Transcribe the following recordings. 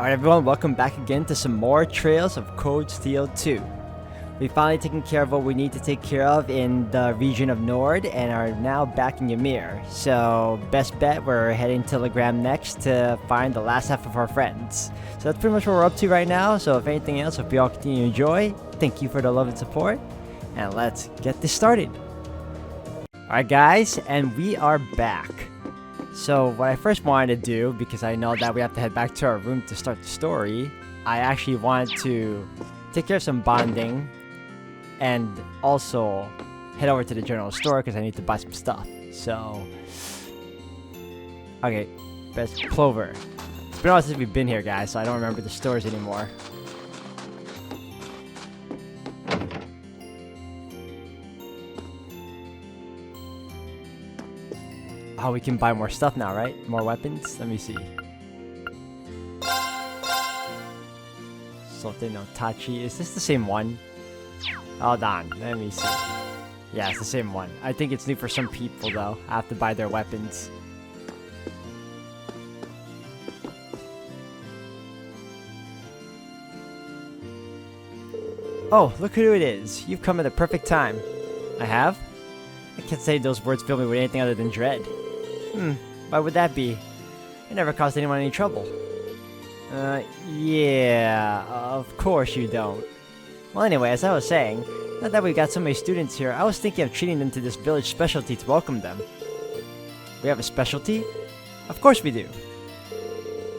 Alright everyone, welcome back again to some more Trails of Cold Steel 2. We've finally taken care of what we need to take care of in the region of Nord and are now back in Ymir. So, best bet, we're heading to Legram next to find the last half of our friends. So that's pretty much what we're up to right now, so if anything else, hope you all continue to enjoy. Thank you for the love and support, and let's get this started. Alright guys, and we are back. So what I first wanted to do, because I know that we have to head back to our room to start the story, I actually wanted to take care of some bonding and also head over to the general store because I need to buy some stuff. So, okay, best Plover. It's been a while since we've been here, guys, so I don't remember the stores anymore. Oh, we can buy more stuff now, right? More weapons? Let me see. Sote no Tachi. Is this the same one? Hold on. Let me see. Yeah, it's the same one. I think it's new for some people, though. I have to buy their weapons. Oh, look who it is. You've come at the perfect time. I have? I can't say those words fill me with anything other than dread. Why would that be? It never caused anyone any trouble. Yeah, of course you don't. Well, anyway, as I was saying, now that we've got so many students here, I was thinking of treating them to this village specialty to welcome them. We have a specialty? Of course we do.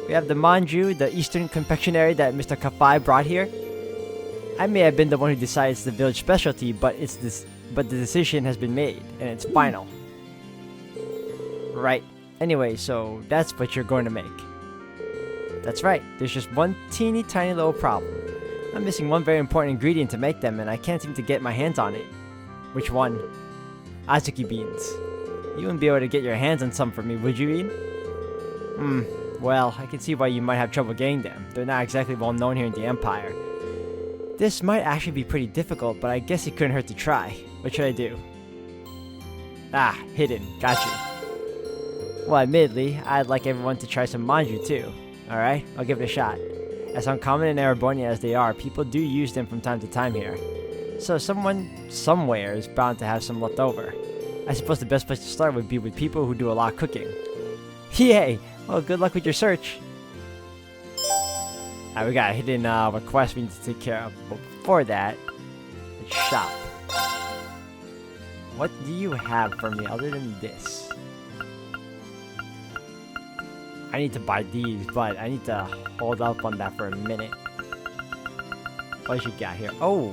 We have the manju, the eastern confectionery that Mr. Kafai brought here. I may have been the one who decides the village specialty, but the decision has been made, and it's final. Right. Anyway, so that's what you're going to make. That's right. There's just one teeny tiny little problem. I'm missing one very important ingredient to make them, and I can't seem to get my hands on it. Which one? Azuki beans. You wouldn't be able to get your hands on some for me, would you, Ian? Well, I can see why you might have trouble getting them. They're not exactly well known here in the Empire. This might actually be pretty difficult, but I guess it couldn't hurt to try. What should I do? Ah, hidden. Got you. Well, admittedly, I'd like everyone to try some manju too. Alright, I'll give it a shot. As uncommon in Erebornia as they are, people do use them from time to time here. So someone, somewhere, is bound to have some left over. I suppose the best place to start would be with people who do a lot of cooking. Yay! Well, good luck with your search. Alright, we got a hidden request we need to take care of. But before that, let's shop. What do you have for me other than this? I need to buy these, but I need to hold up on that for a minute. What you got here? Oh!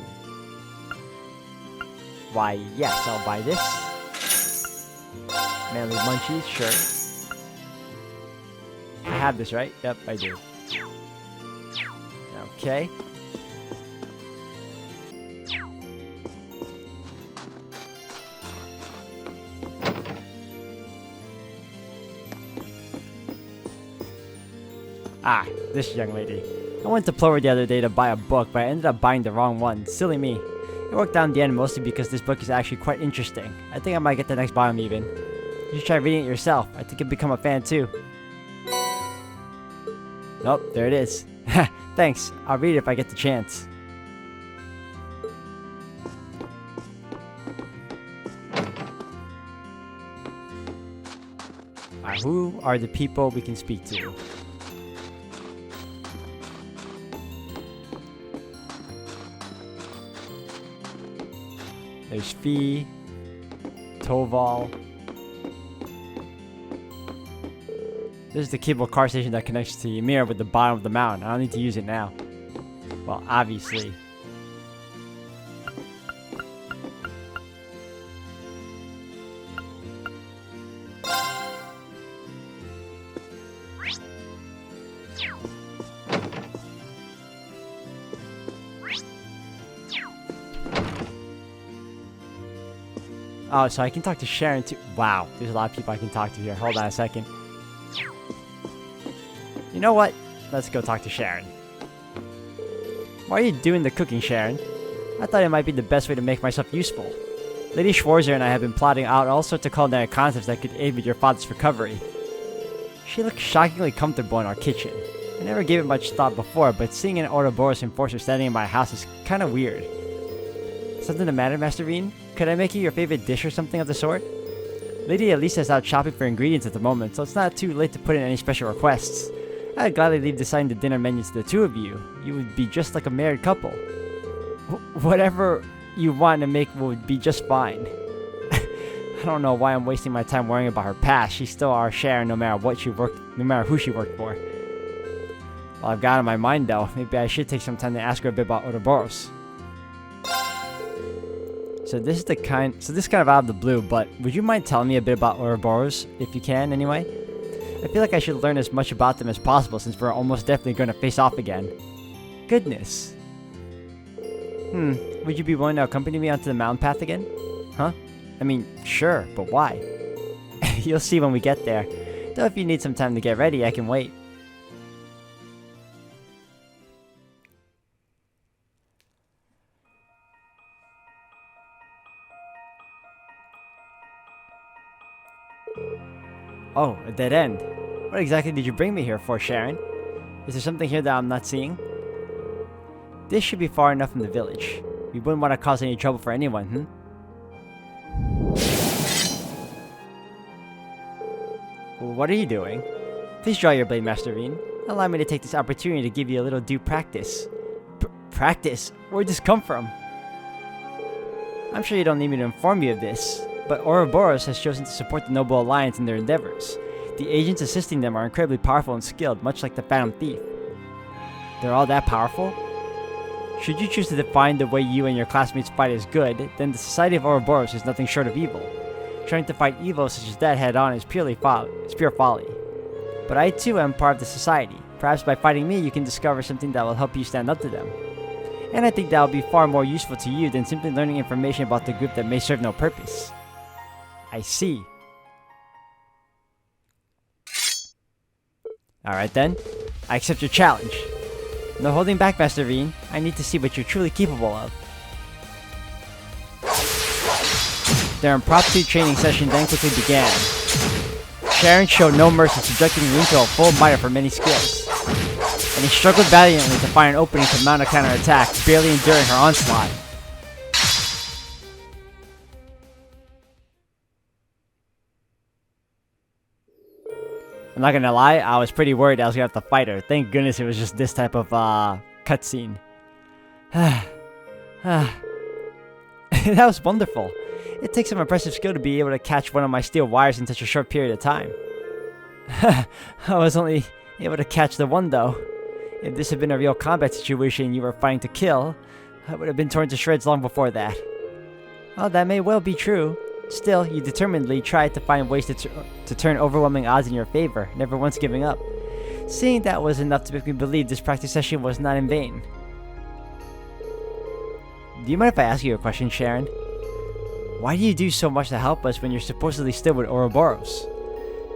Why, yes, I'll buy this. Manly munchies, sure. I have this, right? Yep, I do. Okay. Ah, this young lady. I went to Plover the other day to buy a book, but I ended up buying the wrong one. Silly me. It worked out in the end mostly because this book is actually quite interesting. I think I might get the next volume even. You should try reading it yourself. I think you'll become a fan too. Nope, there it is. Thanks. I'll read it if I get the chance. Alright, who are the people we can speak to? There's Fee, Toval. This is the cable car station that connects to Ymir with the bottom of the mountain. I don't need to use it now. Well, obviously. Oh, so I can talk to Sharon too. Wow, there's a lot of people I can talk to here. Hold on a second. You know what? Let's go talk to Sharon. Why are you doing the cooking, Sharon? I thought it might be the best way to make myself useful. Lady Schwarzer and I have been plotting out all sorts of culinary concepts that could aid with your father's recovery. She looks shockingly comfortable in our kitchen. I never gave it much thought before, but seeing an Ouroboros enforcer standing in my house is kinda weird. Something the matter, Master Bean? Could I make you your favorite dish or something of the sort? Lady Elisa is out shopping for ingredients at the moment, so it's not too late to put in any special requests. I'd gladly leave deciding the dinner menu to the two of you. You would be just like a married couple. Whatever you want to make would be just fine. I don't know why I'm wasting my time worrying about her past. She's still our Sharon no matter who she worked for. Well, I've got it in my mind though. Maybe I should take some time to ask her a bit about Ouroboros. So this is kind of out of the blue, but would you mind telling me a bit about Ouroboros, if you can, anyway? I feel like I should learn as much about them as possible since we're almost definitely going to face off again. Goodness. Would you be willing to accompany me onto the mountain path again? Huh? I mean, sure, but why? You'll see when we get there. Though if you need some time to get ready, I can wait. Oh, a dead end. What exactly did you bring me here for, Sharon? Is there something here that I'm not seeing? This should be far enough from the village. We wouldn't want to cause any trouble for anyone, What are you doing? Please draw your blade, Master Bean. Allow me to take this opportunity to give you a little due practice. Practice? Where'd this come from? I'm sure you don't need me to inform you of this, but Ouroboros has chosen to support the Noble Alliance in their endeavors. The agents assisting them are incredibly powerful and skilled, much like the Phantom Thief. They're all that powerful? Should you choose to define the way you and your classmates fight as good, then the Society of Ouroboros is nothing short of evil. Trying to fight evil such as that head-on is pure folly. But I too am part of the society. Perhaps by fighting me, you can discover something that will help you stand up to them. And I think that will be far more useful to you than simply learning information about the group that may serve no purpose. I see. Alright then, I accept your challenge. No holding back, Master Bean. I need to see what you're truly capable of. Their impromptu training session then quickly began. Sharon showed no mercy, subjecting Rin to a full might of her many skills. And he struggled valiantly to find an opening to mount a counterattack, barely enduring her onslaught. I'm not gonna lie, I was pretty worried I was gonna have to fight her. Thank goodness it was just this type of cutscene. That was wonderful. It takes some impressive skill to be able to catch one of my steel wires in such a short period of time. I was only able to catch the one though. If this had been a real combat situation and you were fighting to kill, I would have been torn to shreds long before that. Well, that may well be true. Still, you determinedly tried to find ways to turn overwhelming odds in your favor, never once giving up. Seeing that was enough to make me believe this practice session was not in vain. Do you mind if I ask you a question, Sharon? Why do you do so much to help us when you're supposedly still with Ouroboros?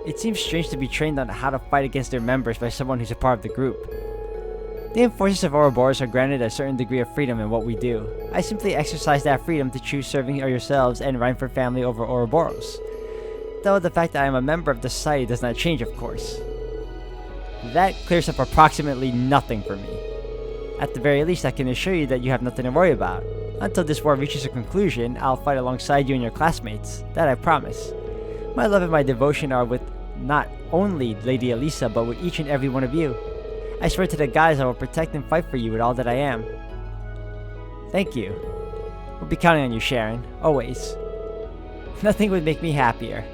It seems strange to be trained on how to fight against their members by someone who's a part of the group. The enforcers of Ouroboros are granted a certain degree of freedom in what we do. I simply exercise that freedom to choose serving yourselves and Rhineford family over Ouroboros. Though the fact that I am a member of the society does not change, of course. That clears up approximately nothing for me. At the very least, I can assure you that you have nothing to worry about. Until this war reaches a conclusion, I'll fight alongside you and your classmates. That I promise. My love and my devotion are with not only Lady Elisa, but with each and every one of you. I swear to the gods I will protect and fight for you with all that I am. Thank you. We'll be counting on you, Sharon. Always. Nothing would make me happier.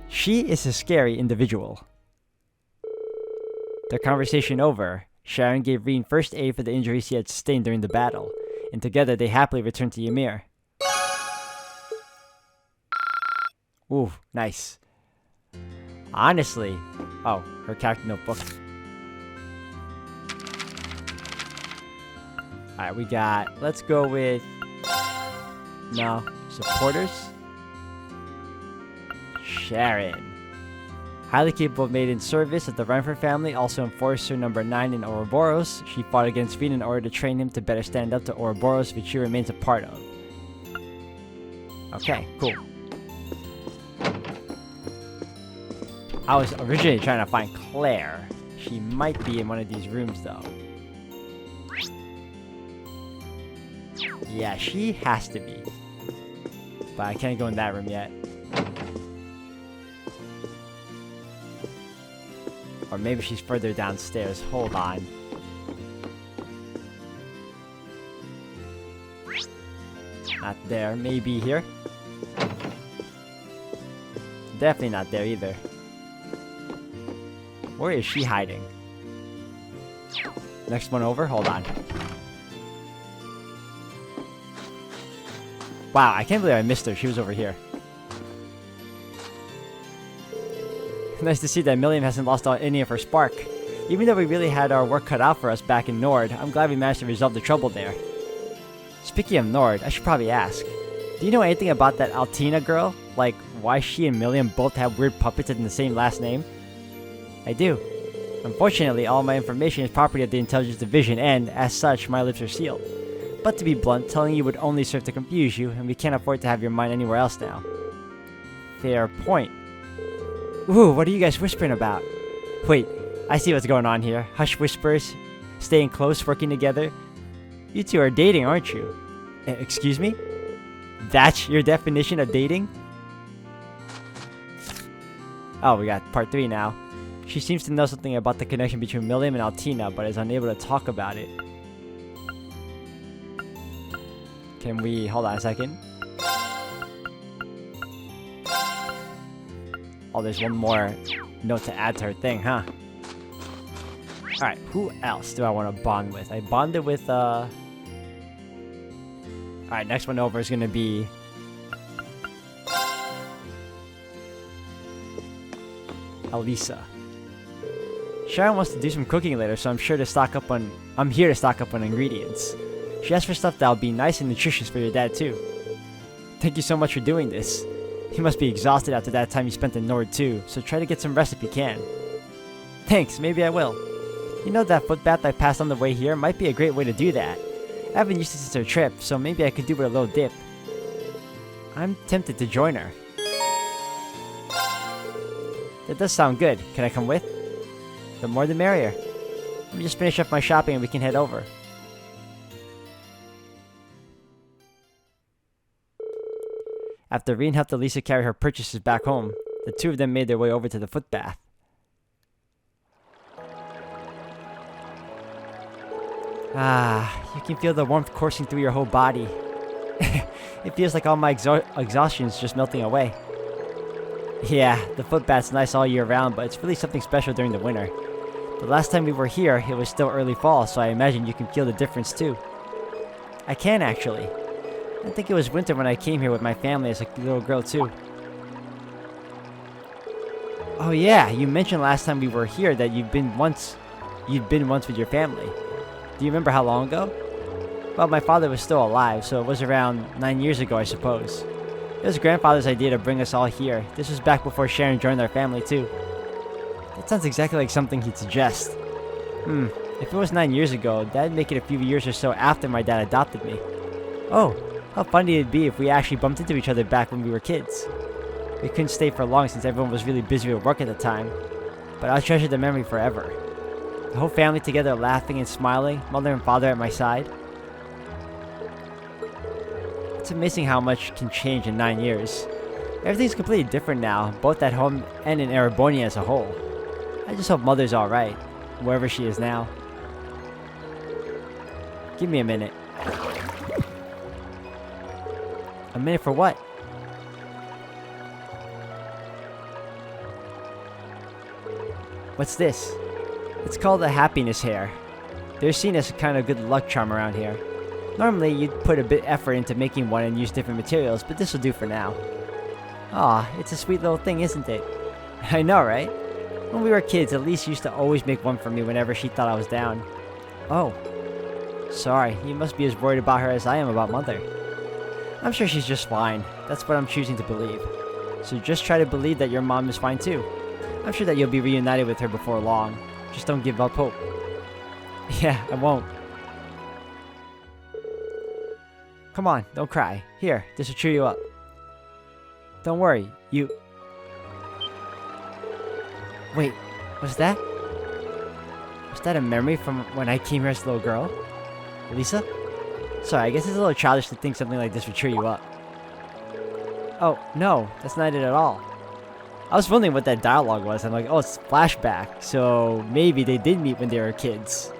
She is a scary individual. Their conversation over, Sharon gave Rin first aid for the injuries he had sustained during the battle, and together they happily returned to Ymir. Ooh, nice. Honestly... Oh, her character notebook. Alright, we got... Let's go with... No. Supporters? Sharon. Highly capable maiden service of the Rhineford family, also enforcer number 9 in Ouroboros. She fought against Rin in order to train him to better stand up to Ouroboros, which she remains a part of. Okay, cool. I was originally trying to find Claire. She might be in one of these rooms, though. Yeah, she has to be. But I can't go in that room yet. Or maybe she's further downstairs. Hold on. Not there. Maybe here. Definitely not there either. Where is she hiding? Next one over? Hold on. Wow, I can't believe I missed her. She was over here. Nice to see that Milliam hasn't lost any of her spark. Even though we really had our work cut out for us back in Nord, I'm glad we managed to resolve the trouble there. Speaking of Nord, I should probably ask. Do you know anything about that Altina girl? Like, why she and Milliam both have weird puppets in the same last name? I do. Unfortunately, all my information is property of the Intelligence Division and, as such, my lips are sealed. But to be blunt, telling you would only serve to confuse you, and we can't afford to have your mind anywhere else now. Fair point. Ooh, what are you guys whispering about? Wait, I see what's going on here. Hush whispers, staying close, working together. You two are dating, aren't you? Excuse me? That's your definition of dating? Oh, we got part 3 now. She seems to know something about the connection between Milliam and Altina, but is unable to talk about it. Can we... hold on a second. Oh, there's one more note to add to her thing, huh? Alright, who else do I want to bond with? I bonded with, Alright, next one over is gonna be... Elisa. Sharon wants to do some cooking later, so I'm here to stock up on ingredients. She asked for stuff that'll be nice and nutritious for your dad, too. Thank you so much for doing this. He must be exhausted after that time you spent in Nord too, so try to get some rest if you can. Thanks, maybe I will. You know that foot bath I passed on the way here might be a great way to do that. I haven't used it since our trip, so maybe I could do with a little dip. I'm tempted to join her. That does sound good. Can I come with? The more the merrier. Let me just finish up my shopping and we can head over. After Reen helped Elisa carry her purchases back home, the two of them made their way over to the foot bath. Ah, you can feel the warmth coursing through your whole body. It feels like all my exhaustion is just melting away. Yeah, the foot bath's nice all year round, but it's really something special during the winter. The last time we were here, it was still early fall, so I imagine you can feel the difference too. I can actually. I think it was winter when I came here with my family as a little girl too. Oh yeah, you mentioned last time we were here that you'd been once with your family. Do you remember how long ago? Well, my father was still alive, so it was around 9 years ago, I suppose. It was grandfather's idea to bring us all here. This was back before Sharon joined our family too. That sounds exactly like something he'd suggest. If it was 9 years ago, that'd make it a few years or so after my dad adopted me. Oh, how funny it'd be if we actually bumped into each other back when we were kids. We couldn't stay for long since everyone was really busy with work at the time, but I'll treasure the memory forever. The whole family together laughing and smiling, mother and father at my side. It's amazing how much can change in 9 years. Everything's completely different now, both at home and in Erebonia as a whole. I just hope mother's alright, wherever she is now. Give me a minute. A minute for what? What's this? It's called a happiness hair. They're seen as a kind of good luck charm around here. Normally, you'd put a bit effort into making one and use different materials, but this will do for now. Aw, it's a sweet little thing, isn't it? I know, right? When we were kids, Elise used to always make one for me whenever she thought I was down. Oh. Sorry, you must be as worried about her as I am about Mother. I'm sure she's just fine. That's what I'm choosing to believe. So just try to believe that your mom is fine too. I'm sure that you'll be reunited with her before long. Just don't give up hope. Yeah, I won't. Come on, don't cry. Here, this will cheer you up. Don't worry, you... Wait, what's that? Was that a memory from when I came here as a little girl? Elisa? Sorry, I guess it's a little childish to think something like this would cheer you up. Oh, no, that's not it at all. I was wondering what that dialogue was. I'm like, oh, it's flashback. So maybe they did meet when they were kids.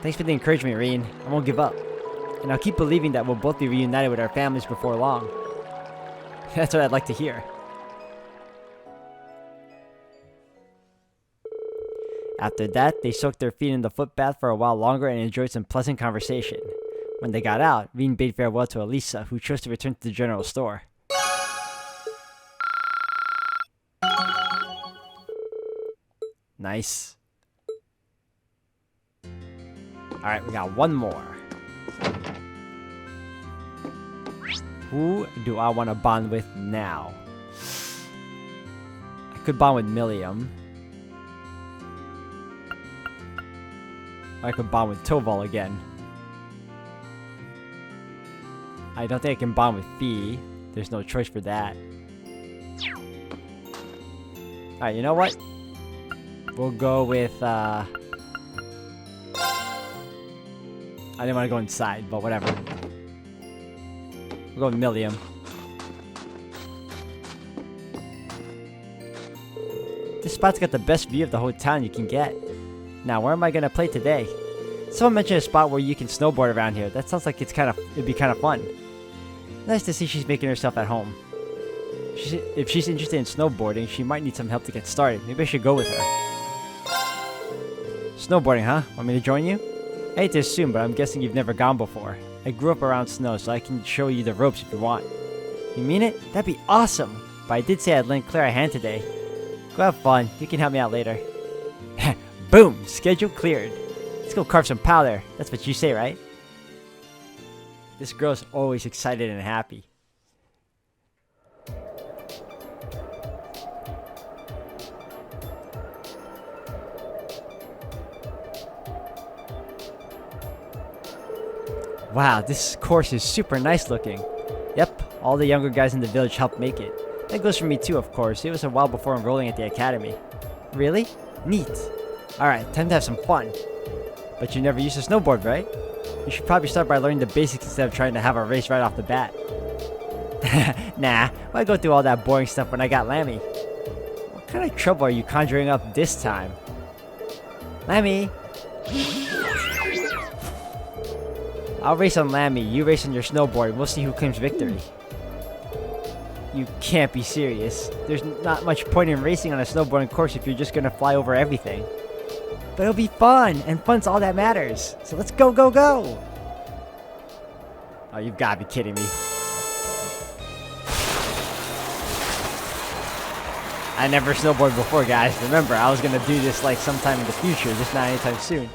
Thanks for the encouragement, Reen. I won't give up. And I'll keep believing that we'll both be reunited with our families before long. That's what I'd like to hear. After that, they soaked their feet in the footbath for a while longer and enjoyed some pleasant conversation. When they got out, Reen bade farewell to Elisa, who chose to return to the general store. Nice. Alright, we got one more. Who do I want to bond with now? I could bond with Milliam. I could bond with Toval again. I don't think I can bond with Fee. There's no choice for that. Alright, you know what? We'll go with, I didn't want to go inside, but whatever. We'll go with Milliam. This spot's got the best view of the whole town you can get. Now, where am I gonna play today? Someone mentioned a spot where you can snowboard around here. That sounds like it'd be kind of fun. Nice to see she's making herself at home. If she's interested in snowboarding, she might need some help to get started. Maybe I should go with her. Snowboarding, huh? Want me to join you? I hate to assume, but I'm guessing you've never gone before. I grew up around snow, so I can show you the ropes if you want. You mean it? That'd be awesome! But I did say I'd lend Claire a hand today. Go have fun. You can help me out later. Boom! Schedule cleared. Let's go carve some powder. That's what you say, right? This girl's always excited and happy. Wow, this course is super nice looking. Yep, all the younger guys in the village helped make it. That goes for me too, of course. It was a while before enrolling at the academy. Really? Neat. Alright, time to have some fun. But you never used a snowboard, right? You should probably start by learning the basics instead of trying to have a race right off the bat. Nah, why go through all that boring stuff when I got Lammy? What kind of trouble are you conjuring up this time? Lammy! I'll race on Lammy, you race on your snowboard, and we'll see who claims victory. You can't be serious. There's not much point in racing on a snowboarding course if you're just gonna fly over everything. But it'll be fun, and fun's all that matters. So let's go, go, go! Oh, you've gotta be kidding me. I never snowboarded before, guys. Remember, I was gonna do this like sometime in the future, just not anytime soon.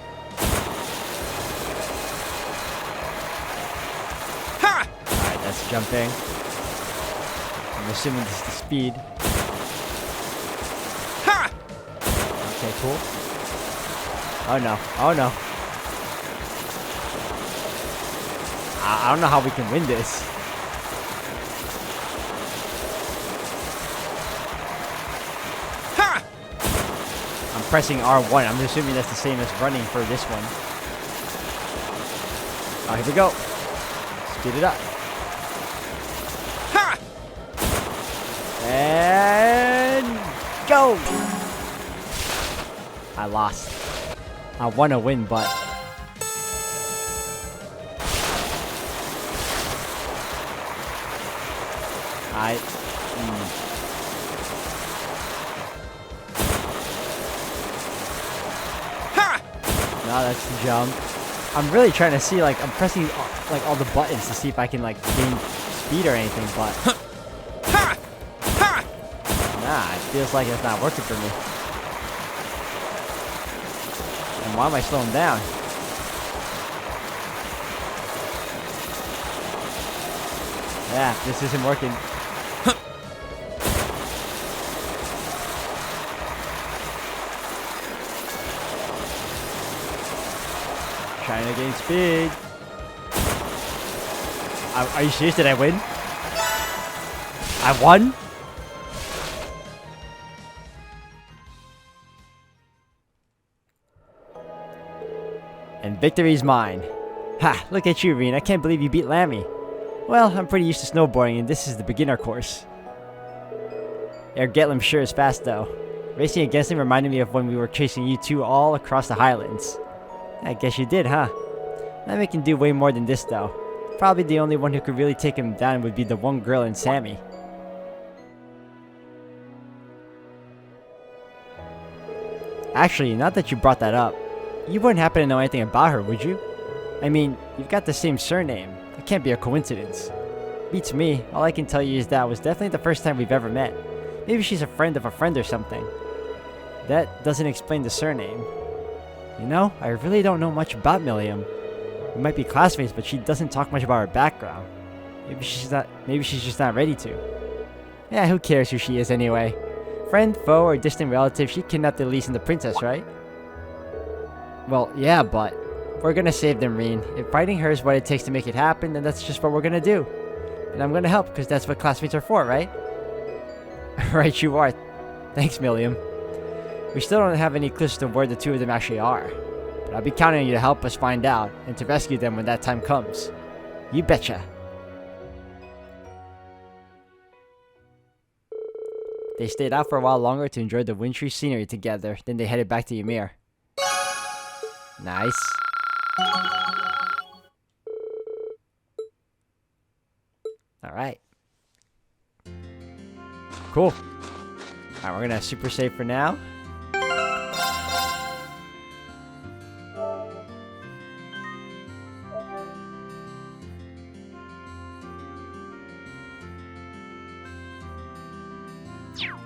Alright, that's jumping. I'm assuming this is the speed. Okay, cool. Oh no, oh no. I don't know how we can win this. I'm pressing R1. I'm assuming that's the same as running for this one. Oh, here we go. Speed it up. And go! I lost. I want to win, but No, that's the jump. I'm really trying to see, like, I'm pressing like all the buttons to see if I can like gain speed or anything, but nah, it feels like it's not working for me. And why am I slowing down? Yeah, this isn't working. Trying to gain speed. Are you serious? Did I win? I won? And victory's mine. Ha! Look at you, Reen. I can't believe you beat Lammy. Well, I'm pretty used to snowboarding, and this is the beginner course. Getlim sure is fast, though. Racing against him reminded me of when we were chasing you two all across the Highlands. I guess you did, huh? Lammy can do way more than this, though. Probably the only one who could really take him down would be the one girl in Sammy. Actually, now that you brought that up, you wouldn't happen to know anything about her, would you? I mean, you've got the same surname. It can't be a coincidence. Beats me. All I can tell you is that was definitely the first time we've ever met. Maybe she's a friend of a friend or something. That doesn't explain the surname. You know, I really don't know much about Milliam. We might be classmates, but she doesn't talk much about her background. Maybe she's just not ready to. Yeah, who cares who she is anyway? Friend, foe, or distant relative, she kidnapped Elise and the princess, right? Well, yeah, but we're gonna save them, Reen. If fighting her is what it takes to make it happen, then that's just what we're gonna do. And I'm gonna help, because that's what classmates are for, right? Right, you are. Thanks, Milliam. We still don't have any clues to where the two of them actually are. But I'll be counting on you to help us find out, and to rescue them when that time comes. You betcha. They stayed out for a while longer to enjoy the wintry scenery together, then they headed back to Ymir. Nice. Alright. Cool. Alright, we're gonna super save for now.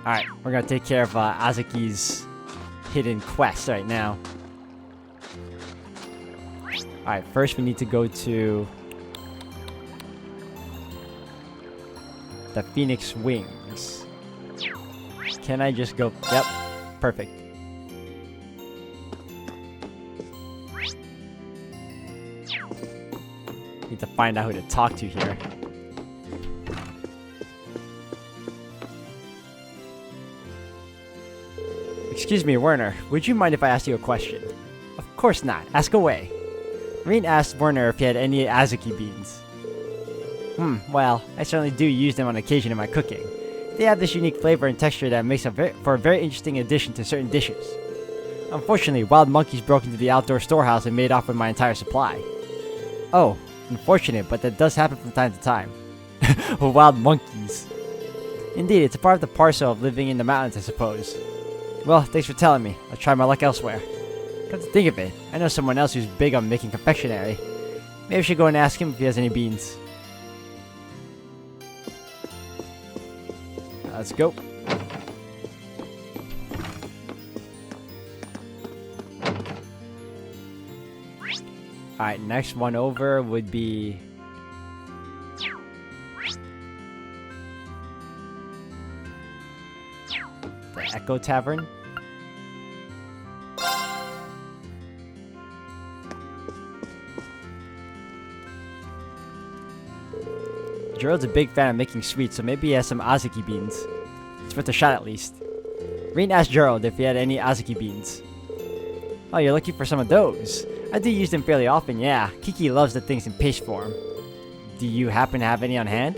Alright, we're gonna take care of Azuki's hidden quest right now. Alright, first we need to go to the Phoenix Wings. Can I just go? Yep, perfect. Need to find out who to talk to here. Excuse me, Werner. Would you mind if I asked you a question? Of course not. Ask away. Reen asked Werner if he had any Azuki beans. Well, I certainly do use them on occasion in my cooking. They have this unique flavor and texture that makes for a very interesting addition to certain dishes. Unfortunately, wild monkeys broke into the outdoor storehouse and made off with my entire supply. Oh, unfortunate, but that does happen from time to time. Wild monkeys. Indeed, it's a part of the parcel of living in the mountains, I suppose. Well, thanks for telling me. I'll try my luck elsewhere. Come to think of it, I know someone else who's big on making confectionery. Maybe I should go and ask him if he has any beans. Let's go. Alright, next one over would be the Echo Tavern. Gerald's a big fan of making sweets, so maybe he has some Azuki beans. It's worth a shot at least. Reen asked Gerald if he had any Azuki beans. Oh, you're looking for some of those? I do use them fairly often, yeah. Kiki loves the things in paste form. Do you happen to have any on hand?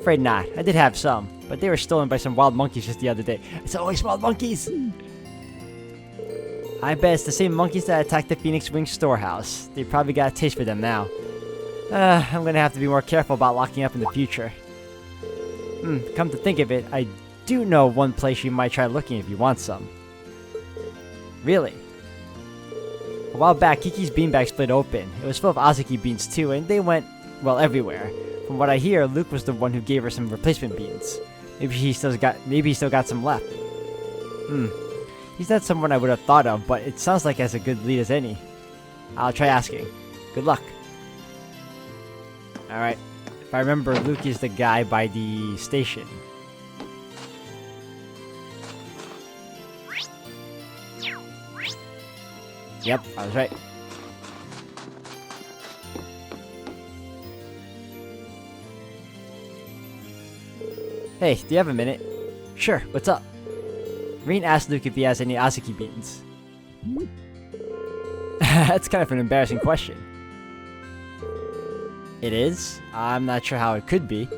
Afraid not. I did have some, but they were stolen by some wild monkeys just the other day. It's always wild monkeys! I bet it's the same monkeys that attacked the Phoenix Wing storehouse. They probably got a taste for them now. I'm gonna have to be more careful about locking up in the future. Come to think of it, I do know one place you might try looking if you want some. Really? A while back, Kiki's beanbag split open. It was full of Azuki beans too, and they went, well, everywhere. From what I hear, Luke was the one who gave her some replacement beans. Maybe he still got some left. He's not someone I would have thought of, but it sounds like he has a good lead as any. I'll try asking. Good luck. Alright. If I remember, Luke is the guy by the station. Yep, I was right. Hey, do you have a minute? Sure, what's up? Reen asked Luke if he has any Azuki beans. That's kind of an embarrassing question. It is? I'm not sure how it could be.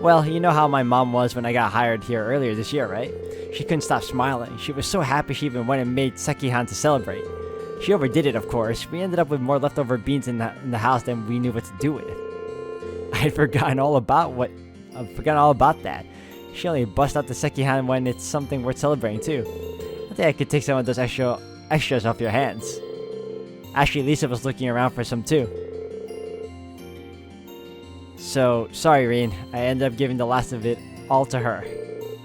Well, you know how my mom was when I got hired here earlier this year, right? She couldn't stop smiling. She was so happy she even went and made sekihan to celebrate. She overdid it, of course. We ended up with more leftover beans in the house than we knew what to do with. I had forgotten all about that. She only busts out the sekihan when it's something worth celebrating too. I think I could take some of those extras off your hands. Actually, Lisa was looking around for some too. So, sorry, Reen. I ended up giving the last of it all to her.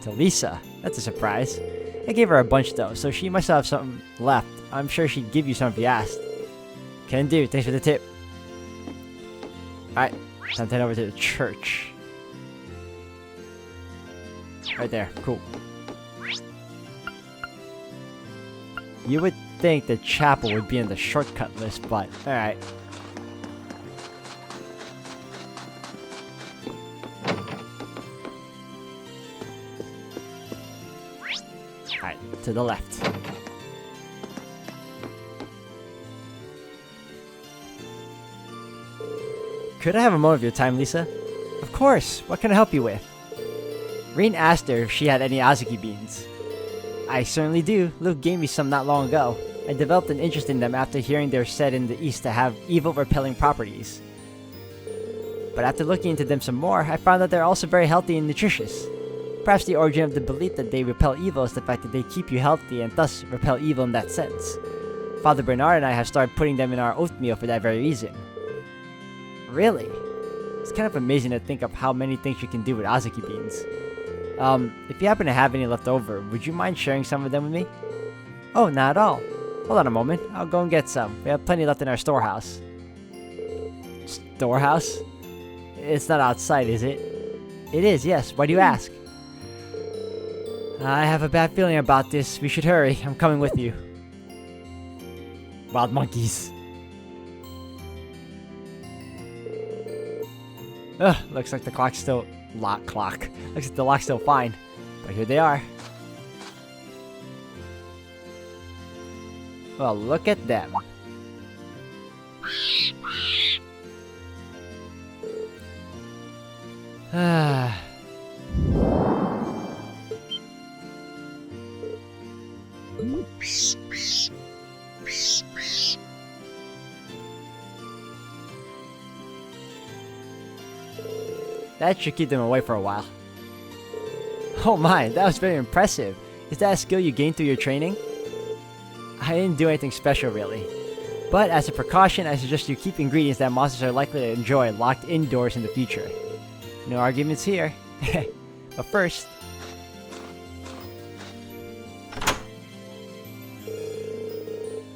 To Lisa. That's a surprise. I gave her a bunch though, so she must have something left. I'm sure she'd give you some if you asked. Can do. Thanks for the tip. Alright, time to head over to the church. Right there. Cool. You would think the chapel would be in the shortcut list, but alright. Alright, to the left. Could I have a moment of your time, Lisa? Of course. What can I help you with? Reen asked her if she had any Azuki beans. I certainly do. Luke gave me some not long ago. I developed an interest in them after hearing they're said in the East to have evil repelling properties. But after looking into them some more, I found that they're also very healthy and nutritious. Perhaps the origin of the belief that they repel evil is the fact that they keep you healthy and thus repel evil in that sense. Father Bernard and I have started putting them in our oatmeal for that very reason. Really? It's kind of amazing to think of how many things you can do with Azuki beans. If you happen to have any left over, would you mind sharing some of them with me? Oh, not at all. Hold on a moment. I'll go and get some. We have plenty left in our storehouse. Storehouse? It's not outside, is it? It is, yes. Why do you ask? I have a bad feeling about this. We should hurry. I'm coming with you. Wild monkeys. Ugh, looks like the clock's still... Looks like the lock's still fine. But here they are. Well, look at them. That should keep them away for a while. Oh my, that was very impressive. Is that a skill you gained through your training? I didn't do anything special really. But as a precaution, I suggest you keep ingredients that monsters are likely to enjoy locked indoors in the future. No arguments here. But first...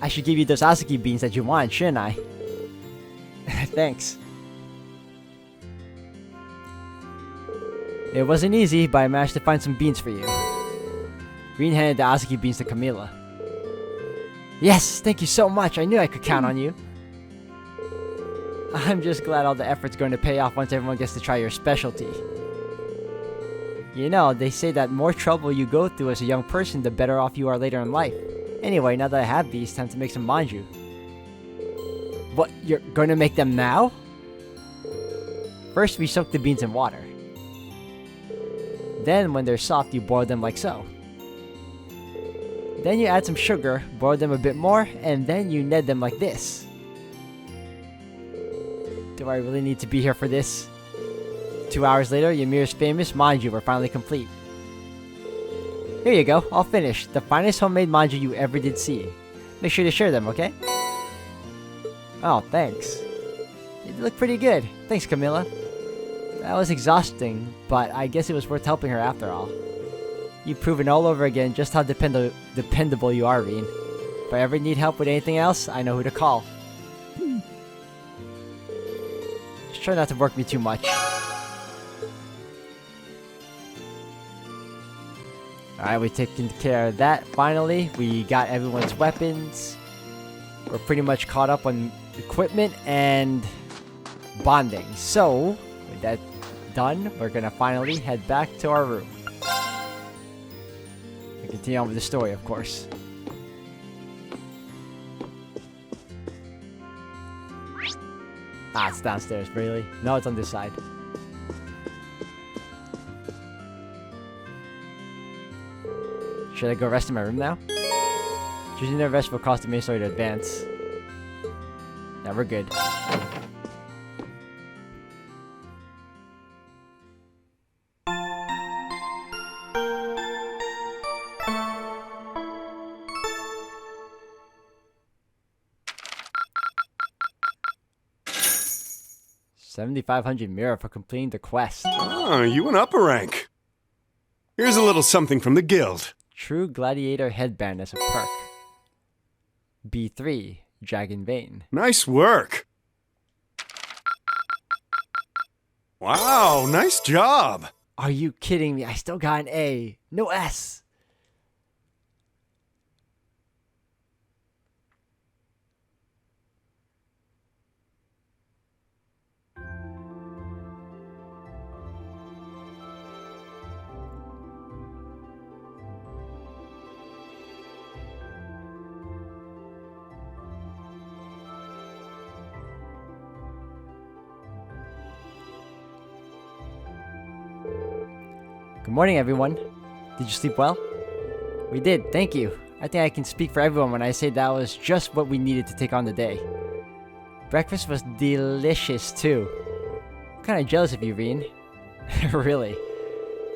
I should give you those Azuki beans that you want, shouldn't I? Thanks. It wasn't easy, but I managed to find some beans for you. Green handed the Azuki beans to Camila. Yes, thank you so much. I knew I could count on you. I'm just glad all the effort's going to pay off once everyone gets to try your specialty. You know, they say that more trouble you go through as a young person, the better off you are later in life. Anyway, now that I have these, time to make some manju. What, you're going to make them now? First, we soak the beans in water. Then, when they're soft, you boil them like so. Then you add some sugar, boil them a bit more, and then you knead them like this. Do I really need to be here for this? 2 hours later, Ymir's famous manju were finally complete. Here you go, all finished. The finest homemade manju you ever did see. Make sure to share them, okay? Oh, thanks. They look pretty good. Thanks, Camilla. That was exhausting, but I guess it was worth helping her after all. You've proven all over again just how dependable you are, Reen. If I ever need help with anything else, I know who to call. Just try not to work me too much. Alright, we've taken care of that. Finally, we got everyone's weapons. We're pretty much caught up on equipment and bonding. So, with that done, we're gonna finally head back to our room. And continue on with the story, of course. Ah, it's downstairs, really? No, it's on this side. Should I go rest in my room now? Choosing the rest will cost the main story to advance. Yeah, we're good. $7,500 mirror for completing the quest. Oh, you went up a rank. Here's a little something from the guild. True Gladiator headband as a perk. B3, Dragon Vein. Nice work. Wow, nice job. Are you kidding me? I still got an A. No S. Good morning, everyone. Did you sleep well? We did, thank you. I think I can speak for everyone when I say that was just what we needed to take on the day. Breakfast was delicious, too. I'm kinda jealous of you, Reen. Really.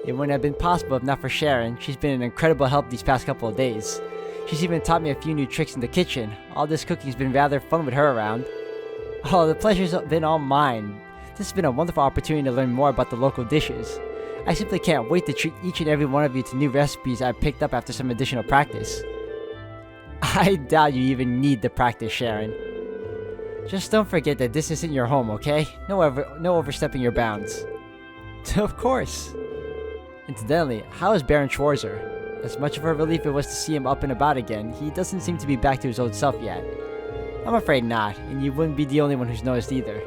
It wouldn't have been possible if not for Sharon. She's been an incredible help these past couple of days. She's even taught me a few new tricks in the kitchen. All this cooking's been rather fun with her around. Oh, the pleasure's been all mine. This has been a wonderful opportunity to learn more about the local dishes. I simply can't wait to treat each and every one of you to new recipes I picked up after some additional practice. I doubt you even need the practice, Sharon. Just don't forget that this isn't your home, okay? No overstepping your bounds. Of course. Incidentally, how is Baron Schwarzer? As much of a relief it was to see him up and about again, he doesn't seem to be back to his old self yet. I'm afraid not, and you wouldn't be the only one who's noticed either.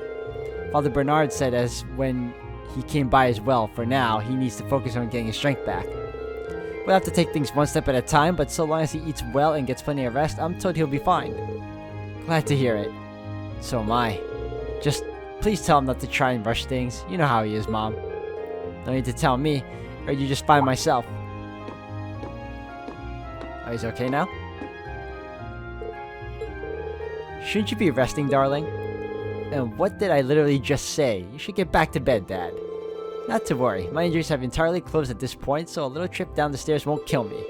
Father Bernard said as when he came by as well. For now, he needs to focus on getting his strength back. We'll have to take things one step at a time, but so long as he eats well and gets plenty of rest, I'm told he'll be fine. Glad to hear it. So am I. Just please tell him not to try and rush things. You know how he is, Mom. No need to tell me, or you just find myself. Oh, he's okay now? Shouldn't you be resting, darling? And what did I literally just say? You should get back to bed, Dad. Not to worry, my injuries have entirely closed at this point, so a little trip down the stairs won't kill me.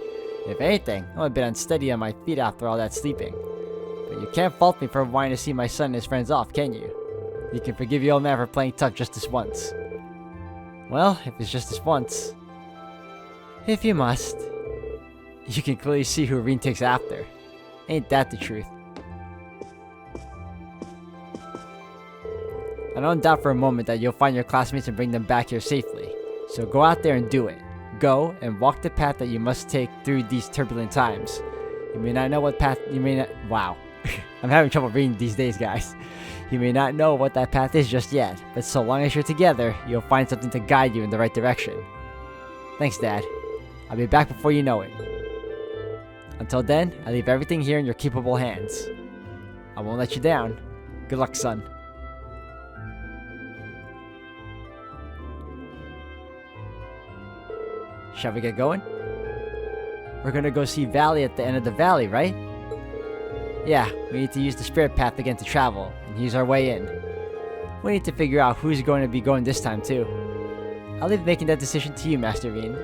If anything, I'm a bit unsteady on my feet after all that sleeping. But you can't fault me for wanting to see my son and his friends off, can you? You can forgive your old man for playing tough just this once. Well, if it's just this once. If you must. You can clearly see who Reen takes after. Ain't that the truth? I don't doubt for a moment that you'll find your classmates and bring them back here safely. So go out there and do it. Go and walk the path that you must take through these turbulent times. You may not know what path you may not... Wow. I'm having trouble reading these days, guys. You may not know what that path is just yet, but so long as you're together, you'll find something to guide you in the right direction. Thanks, Dad. I'll be back before you know it. Until then, I leave everything here in your capable hands. I won't let you down. Good luck, son. Shall we get going? We're gonna go see Valley at the end of the valley, right? Yeah, we need to use the spirit path again to travel, and use our way in. We need to figure out who's going to be going this time, too. I'll leave making that decision to you, Master Veen.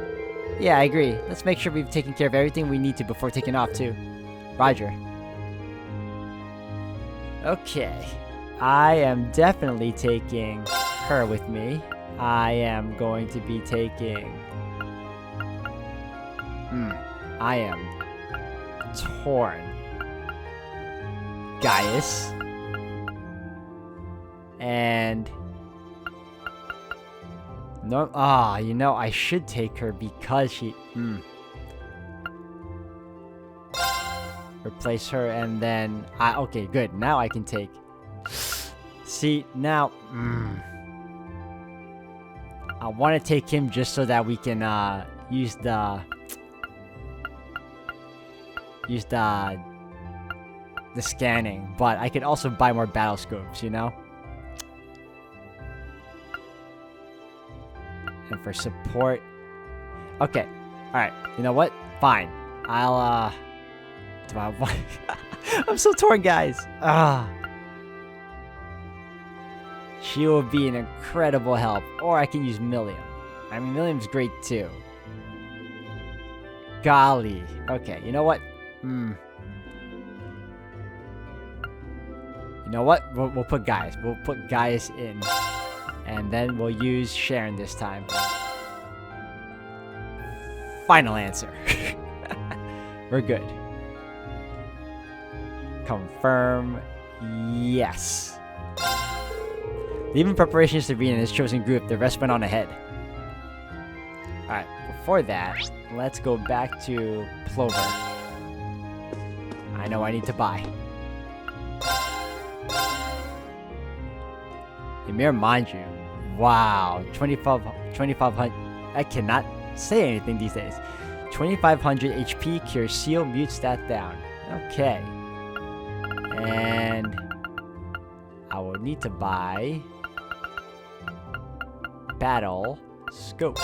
Yeah, I agree. Let's make sure we've taken care of everything we need to before taking off, too. Roger. Okay. I am definitely taking her with me. I am going to be taking... I am torn. Gaius. And... No, you know, I should take her because she... Replace her and then... okay, good. Now I can take... See, now... I want to take him just so that we can use the scanning, but I could also buy more battle scopes, you know? for support. Okay. Alright. You know what? Fine. I'll, do I want... I'm so torn, guys. She will be an incredible help. Or I can use Millium. I mean, Millium's great, too. Golly. Okay, you know what? You know what? We'll put Gaius. We'll put Gaius in. And then we'll use Sharon this time. Final answer. We're good. Confirm. Yes. Leaving preparations to be in his chosen group, the rest went on ahead. Alright, before that, let's go back to Plover. I know I need to buy. Ymir, mind you. Wow, 2500. I cannot say anything these days. 2500 HP, cure seal, mute stat down. Okay. And I will need to buy Battle Scope.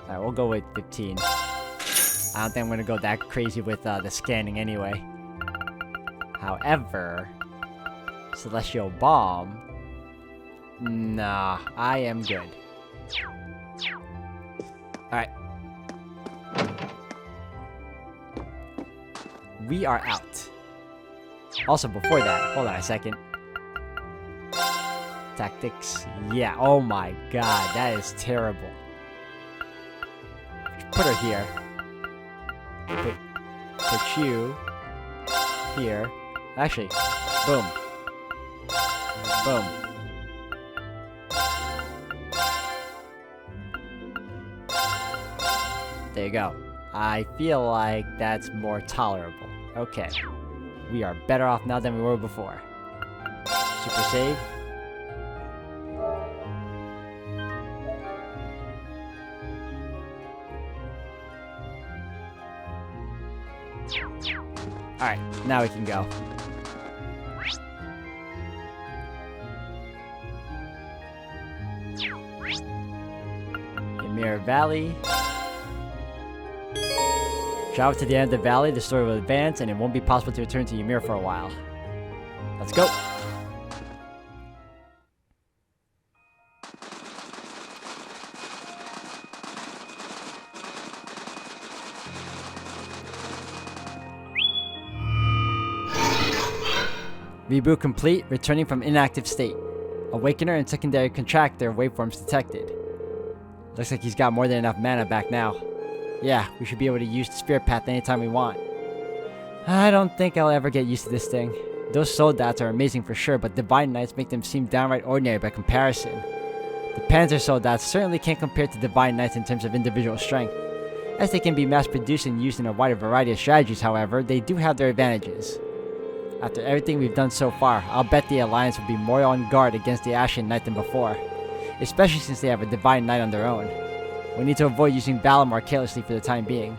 Alright, we'll go with 15. I don't think I'm gonna go that crazy with the scanning anyway. However, Celestial Bomb. Nah, I am good. Alright. We are out. Also, before that, hold on a second. Tactics. Yeah, oh my god, that is terrible. Put her here. Put you here. Actually, boom. Boom. There you go. I feel like that's more tolerable. Okay. We are better off now than we were before. Super save. Alright, now we can go. Ymir Valley. Travel to the end of the valley, the story will advance, and it won't be possible to return to Ymir for a while. Let's go! Reboot complete, returning from inactive state. Awakener and secondary contractor waveforms detected. Looks like he's got more than enough mana back now. Yeah, we should be able to use the spirit path anytime we want. I don't think I'll ever get used to this thing. Those soul dots are amazing for sure, but Divine Knights make them seem downright ordinary by comparison. The Panzer soul dots certainly can't compare to Divine Knights in terms of individual strength. As they can be mass-produced and used in a wider variety of strategies, however, they do have their advantages. After everything we've done so far, I'll bet the Alliance will be more on guard against the Ashen Knight than before. Especially since they have a Divine Knight on their own. We need to avoid using Valimar carelessly for the time being.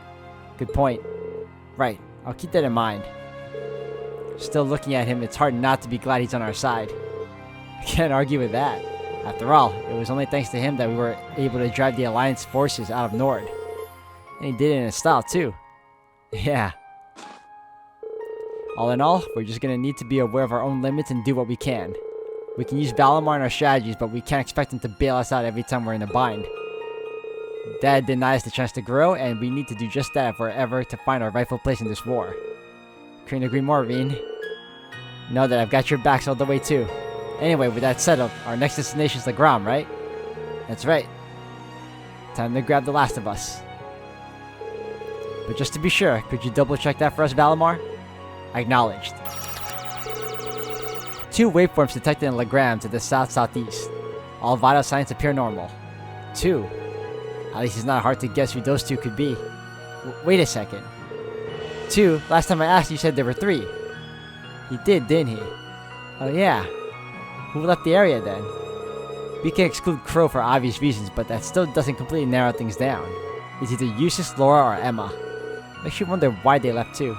Good point. Right, I'll keep that in mind. Still looking at him, it's hard not to be glad he's on our side. I can't argue with that. After all, it was only thanks to him that we were able to drive the Alliance forces out of Nord. And he did it in a style too. Yeah. All in all, we're just gonna need to be aware of our own limits and do what we can. We can use Valimar in our strategies, but we can't expect him to bail us out every time we're in a bind. Dad denies the chance to grow, and we need to do just that if we're ever to find our rightful place in this war. Couldn't agree more, Veen. Know that I've got your backs all the way too. Anyway, with that said, our next destination is Legram, right? That's right. Time to grab the last of us. But just to be sure, could you double check that for us, Valimar? Acknowledged. 2 waveforms detected in Legram to the south-southeast. All vital signs appear normal. 2. At least it's not hard to guess who those 2 could be. Wait a second. 2? Last time I asked you said there were 3. He did, didn't he? Oh yeah. Who left the area then? We can exclude Crow for obvious reasons, but that still doesn't completely narrow things down. It's either Eustace, Laura, or Emma. Makes you wonder why they left too.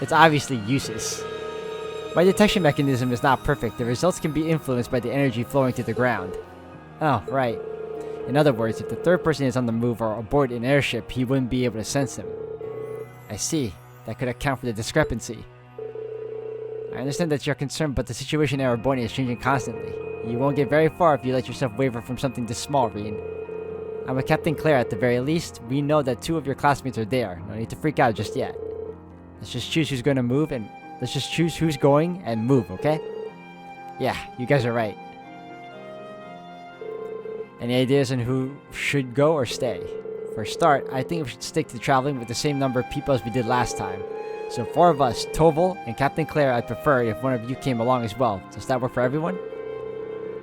It's obviously Eustace. My detection mechanism is not perfect. The results can be influenced by the energy flowing to the ground. Oh, right. In other words, if the third person is on the move or aboard an airship, he wouldn't be able to sense him. I see. That could account for the discrepancy. I understand that you're concerned, but the situation in Arbonia is changing constantly. You won't get very far if you let yourself waver from something this small, Reen. I'm with Captain Claire at the very least. We know that 2 of your classmates are there. No need to freak out just yet. Let's just choose who's going to move and let's just choose who's going and move, okay? Yeah, you guys are right. Any ideas on who should go or stay? For a start, I think we should stick to traveling with the same number of people as we did last time. So 4 of us, Toval and Captain Claire, I'd prefer if one of you came along as well. Does that work for everyone?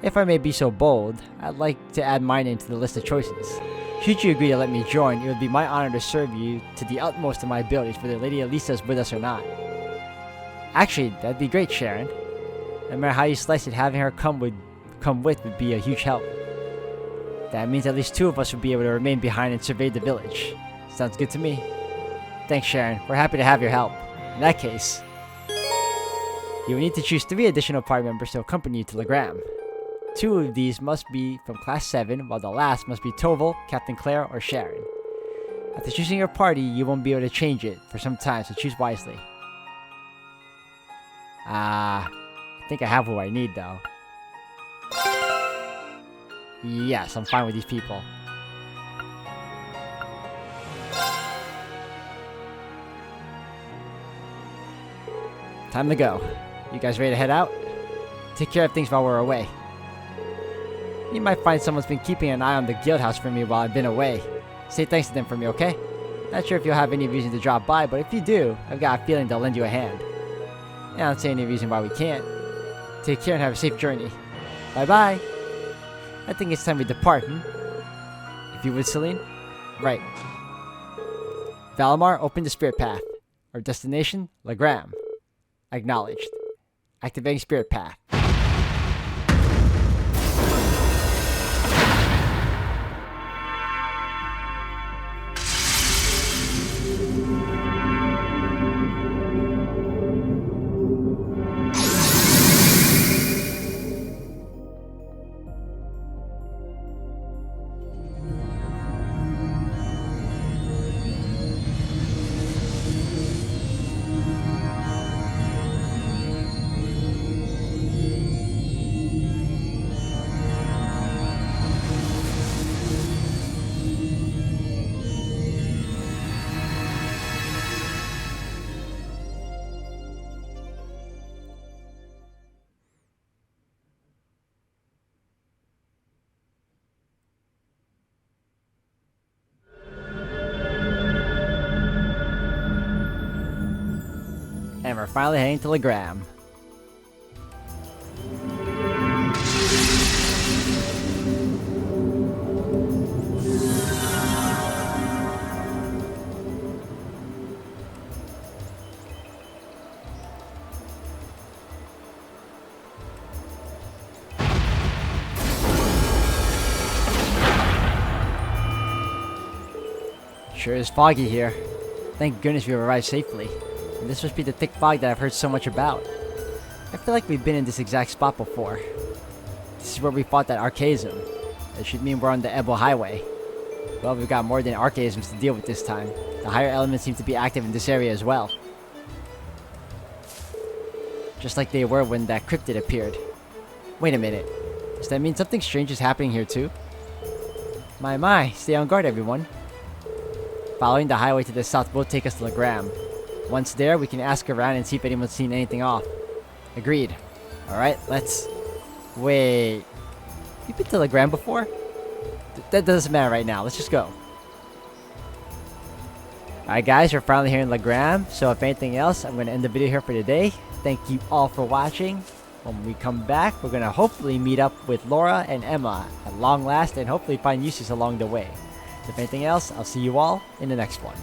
If I may be so bold, I'd like to add my name to the list of choices. Should you agree to let me join, it would be my honor to serve you to the utmost of my abilities, whether Lady Elisa is with us or not. Actually, that'd be great, Sharon. No matter how you slice it, having her come with would be a huge help. That means at least 2 of us would be able to remain behind and survey the village. Sounds good to me. Thanks, Sharon. We're happy to have your help. In that case, you will need to choose 3 additional party members to accompany you to Legram. 2 of these must be from Class 7, while the last must be Toval, Captain Claire, or Sharon. After choosing your party, you won't be able to change it for some time, so choose wisely. I think I have who I need, though. Yes, I'm fine with these people. Time to go. You guys ready to head out? Take care of things while we're away. You might find someone's been keeping an eye on the guild house for me while I've been away. Say thanks to them for me, okay? Not sure if you'll have any reason to drop by, but if you do, I've got a feeling they'll lend you a hand. And I don't see any reason why we can't. Take care and have a safe journey. Bye-bye. I think it's time we depart, If you would, Celine? Right. Valimar, open the spirit path. Our destination, Legram. Acknowledged. Activating spirit path. And we're finally heading to Legram. Sure is foggy here. Thank goodness we arrived safely. And this must be the thick fog that I've heard so much about. I feel like we've been in this exact spot before. This is where we fought that archaism. That should mean we're on the Ebo Highway. Well, we've got more than archaisms to deal with this time. The higher elements seem to be active in this area as well. Just like they were when that cryptid appeared. Wait a minute. Does that mean something strange is happening here too? My, stay on guard everyone. Following the highway to the south will take us to Legram. Once there, we can ask around and see if anyone's seen anything off. Agreed. Alright, let's... Wait... You been to Legram before? That doesn't matter right now, let's just go. Alright guys, we're finally here in Legram, so if anything else, I'm going to end the video here for today. Thank you all for watching. When we come back, we're going to hopefully meet up with Laura and Emma at long last and hopefully find uses along the way. If anything else, I'll see you all in the next one.